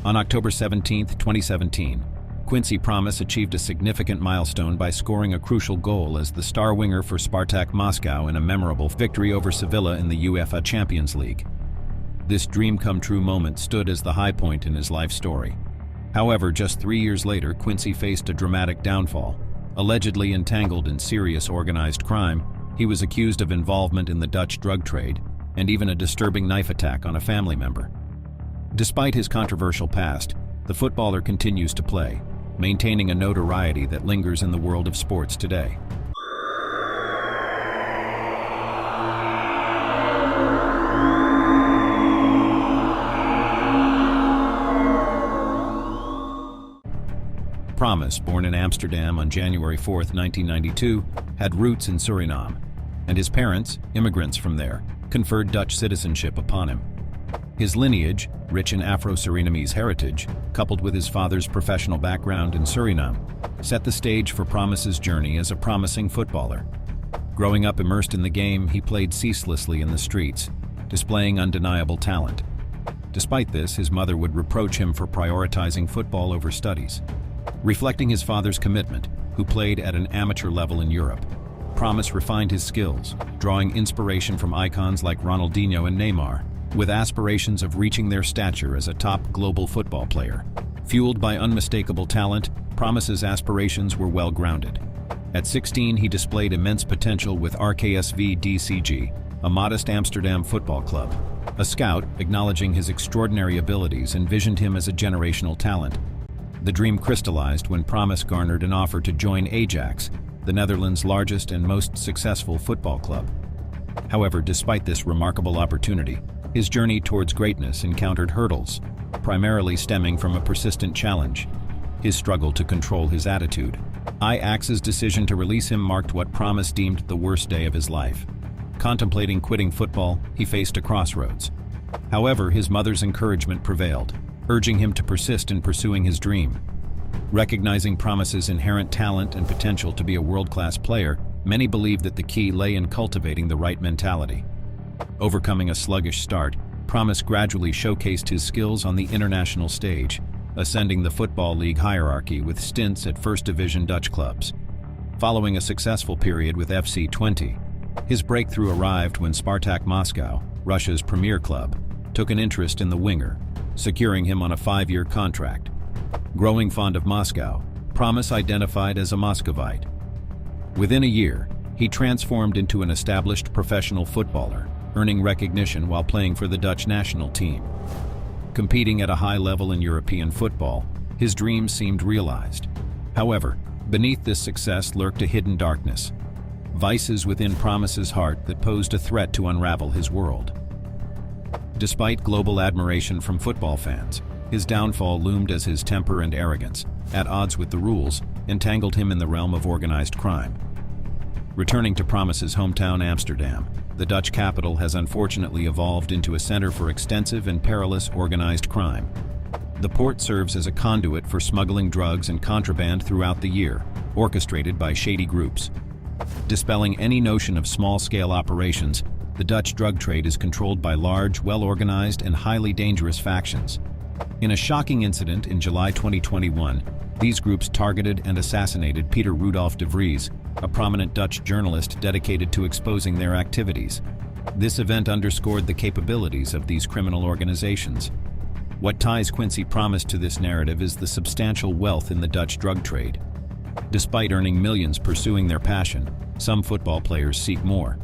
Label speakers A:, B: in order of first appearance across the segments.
A: On October 17, 2017, Quincy Promes achieved a significant milestone by scoring a crucial goal as the star winger for Spartak Moscow in a memorable victory over Sevilla in the UEFA Champions League. This dream-come-true moment stood as the high point in his life story. However, just 3 years later, Quincy faced a dramatic downfall. Allegedly entangled in serious organized crime, he was accused of involvement in the Dutch drug trade and even a disturbing knife attack on a family member. Despite his controversial past, the footballer continues to play, maintaining a notoriety that lingers in the world of sports today. Promes, born in Amsterdam on January 4, 1992, had roots in Suriname, and his parents, immigrants from there, conferred Dutch citizenship upon him. His lineage, rich in Afro-Surinamese heritage, coupled with his father's professional background in Suriname, set the stage for Promes's journey as a promising footballer. Growing up immersed in the game, he played ceaselessly in the streets, displaying undeniable talent. Despite this, his mother would reproach him for prioritizing football over studies. Reflecting his father's commitment, who played at an amateur level in Europe, Promes refined his skills, drawing inspiration from icons like Ronaldinho and Neymar, with aspirations of reaching their stature as a top global football player. Fueled by unmistakable talent, Promes's aspirations were well-grounded. At 16, he displayed immense potential with RKSV DCG, a modest Amsterdam football club. A scout, acknowledging his extraordinary abilities, envisioned him as a generational talent. The dream crystallized when Promes garnered an offer to join Ajax, the Netherlands' largest and most successful football club. However, despite this remarkable opportunity, his journey towards greatness encountered hurdles, primarily stemming from a persistent challenge: his struggle to control his attitude. Ajax's decision to release him marked what Promes deemed the worst day of his life. Contemplating quitting football, he faced a crossroads. However, his mother's encouragement prevailed, urging him to persist in pursuing his dream. Recognizing Promes's inherent talent and potential to be a world-class player, many believed that the key lay in cultivating the right mentality. Overcoming a sluggish start, Promes gradually showcased his skills on the international stage, ascending the Football League hierarchy with stints at First Division Dutch clubs. Following a successful period with FC Twente, his breakthrough arrived when Spartak Moscow, Russia's premier club, took an interest in the winger, securing him on a 5-year contract. Growing fond of Moscow, Promes identified as a Muscovite. Within a year, he transformed into an established professional footballer, earning recognition while playing for the Dutch national team. Competing at a high level in European football, his dreams seemed realized. However, beneath this success lurked a hidden darkness, vices within Promes's heart that posed a threat to unravel his world. Despite global admiration from football fans, his downfall loomed as his temper and arrogance, at odds with the rules, entangled him in the realm of organized crime. Returning to Promes's hometown Amsterdam, the Dutch capital has unfortunately evolved into a center for extensive and perilous organized crime. The port serves as a conduit for smuggling drugs and contraband throughout the year, orchestrated by shady groups. Dispelling any notion of small-scale operations, the Dutch drug trade is controlled by large, well-organized, and highly dangerous factions. In a shocking incident in July 2021, these groups targeted and assassinated Peter Rudolf de Vries, a prominent Dutch journalist dedicated to exposing their activities. This event underscored the capabilities of these criminal organizations. What ties Quincy Promes to this narrative is the substantial wealth in the Dutch drug trade. Despite earning millions pursuing their passion, some football players seek more.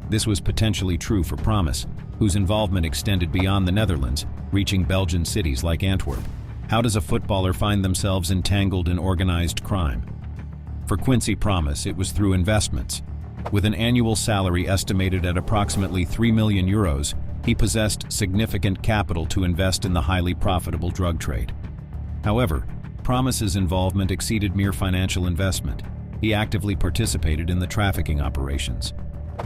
A: This was potentially true for Promes, whose involvement extended beyond the Netherlands, reaching Belgian cities like Antwerp. How does a footballer find themselves entangled in organized crime? For Quincy Promes, it was through investments. With an annual salary estimated at approximately €3 million, he possessed significant capital to invest in the highly profitable drug trade. However, Promes's involvement exceeded mere financial investment. He actively participated in the trafficking operations.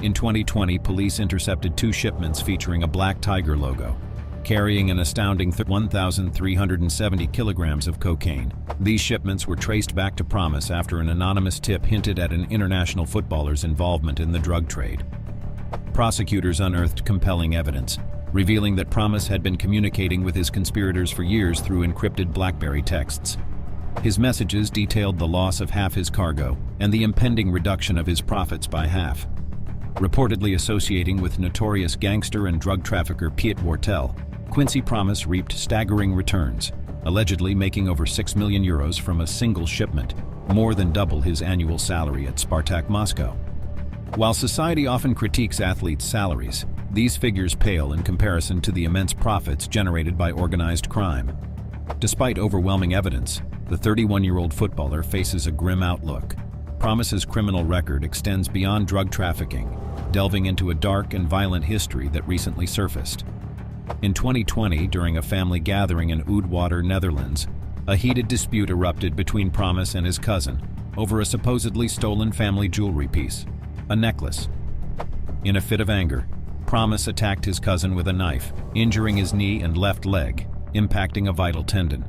A: In 2020, police intercepted 2 shipments featuring a Black Tiger logo, carrying an astounding 1,370 kilograms of cocaine. These shipments were traced back to Promes after an anonymous tip hinted at an international footballer's involvement in the drug trade. Prosecutors unearthed compelling evidence, revealing that Promes had been communicating with his conspirators for years through encrypted BlackBerry texts. His messages detailed the loss of half his cargo and the impending reduction of his profits by half. Reportedly associating with notorious gangster and drug trafficker Piet Wortel, Quincy Promes reaped staggering returns, allegedly making over €6 million from a single shipment, more than double his annual salary at Spartak Moscow. While society often critiques athletes' salaries, these figures pale in comparison to the immense profits generated by organized crime. Despite overwhelming evidence, the 31-year-old footballer faces a grim outlook. Promes's criminal record extends beyond drug trafficking, delving into a dark and violent history that recently surfaced. In 2020, during a family gathering in Oudwater, Netherlands, a heated dispute erupted between Promes and his cousin over a supposedly stolen family jewelry piece, a necklace. In a fit of anger, Promes attacked his cousin with a knife, injuring his knee and left leg, impacting a vital tendon.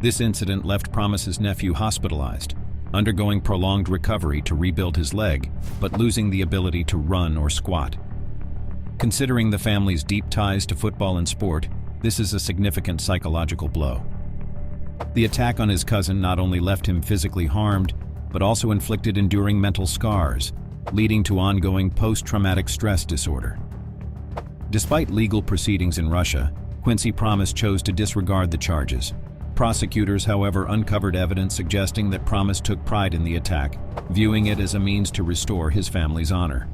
A: This incident left Promes's nephew hospitalized, undergoing prolonged recovery to rebuild his leg, but losing the ability to run or squat. Considering the family's deep ties to football and sport, this is a significant psychological blow. The attack on his cousin not only left him physically harmed, but also inflicted enduring mental scars, leading to ongoing post-traumatic stress disorder. Despite legal proceedings in Russia, Quincy Promes chose to disregard the charges. Prosecutors, however, uncovered evidence suggesting that Promes took pride in the attack, viewing it as a means to restore his family's honor.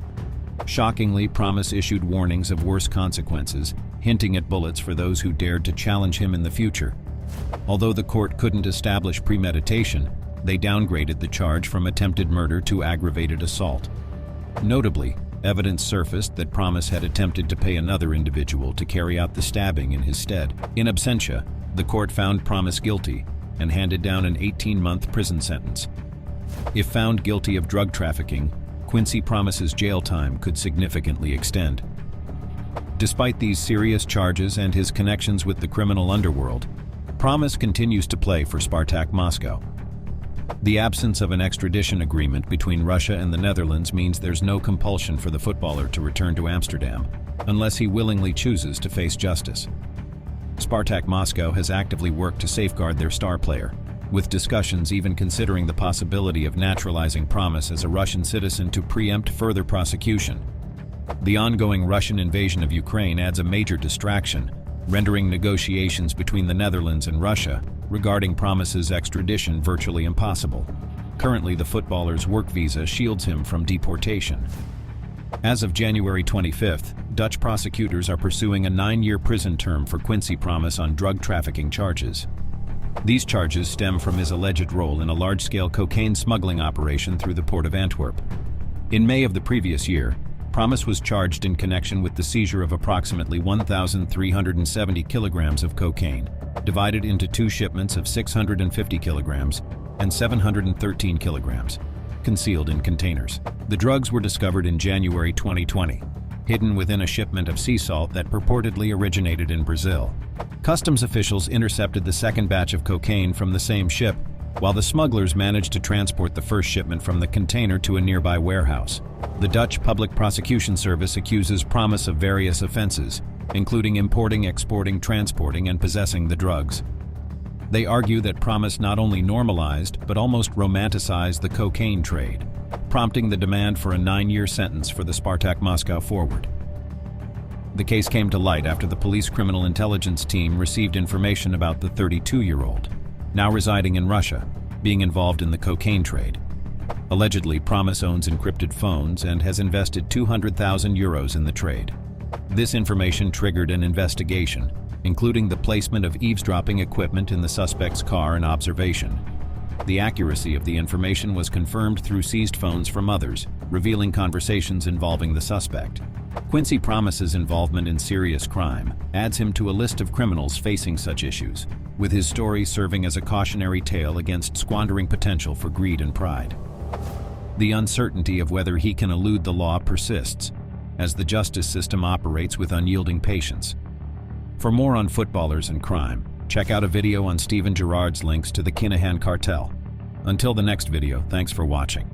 A: Shockingly, Promes issued warnings of worse consequences, hinting at bullets for those who dared to challenge him in the future. Although the court couldn't establish premeditation, they downgraded the charge from attempted murder to aggravated assault. Notably, evidence surfaced that Promes had attempted to pay another individual to carry out the stabbing in his stead. In absentia, the court found Promes guilty and handed down an 18-month prison sentence. If found guilty of drug trafficking, Quincy Promes's jail time could significantly extend. Despite these serious charges and his connections with the criminal underworld, Promes continues to play for Spartak Moscow. The absence of an extradition agreement between Russia and the Netherlands means there's no compulsion for the footballer to return to Amsterdam, unless he willingly chooses to face justice. Spartak Moscow has actively worked to safeguard their star player, with discussions even considering the possibility of naturalizing Promes as a Russian citizen to preempt further prosecution. The ongoing Russian invasion of Ukraine adds a major distraction, rendering negotiations between the Netherlands and Russia regarding Promes's extradition virtually impossible. Currently, the footballer's work visa shields him from deportation. As of January 25th, Dutch prosecutors are pursuing a 9-year prison term for Quincy Promes on drug trafficking charges. These charges stem from his alleged role in a large-scale cocaine smuggling operation through the port of Antwerp. In May of the previous year, Promes was charged in connection with the seizure of approximately 1,370 kilograms of cocaine, divided into 2 shipments of 650 kilograms and 713 kilograms, concealed in containers. The drugs were discovered in January 2020, hidden within a shipment of sea salt that purportedly originated in Brazil. Customs officials intercepted the second batch of cocaine from the same ship, while the smugglers managed to transport the first shipment from the container to a nearby warehouse. The Dutch Public Prosecution Service accuses Promes of various offenses, including importing, exporting, transporting, and possessing the drugs. They argue that Promes not only normalized but almost romanticized the cocaine trade, prompting the demand for a 9-year sentence for the Spartak Moscow forward. The case came to light after the police criminal intelligence team received information about the 32-year-old, now residing in Russia, being involved in the cocaine trade. Allegedly, Promes owns encrypted phones and has invested €200,000 in the trade. This information triggered an investigation, including the placement of eavesdropping equipment in the suspect's car and observation. The accuracy of the information was confirmed through seized phones from others, revealing conversations involving the suspect. Quincy Promes's involvement in serious crime adds him to a list of criminals facing such issues, with his story serving as a cautionary tale against squandering potential for greed and pride. The uncertainty of whether he can elude the law persists, as the justice system operates with unyielding patience. For more on footballers and crime, check out a video on Steven Gerrard's links to the Kinahan cartel. Until the next video, thanks for watching.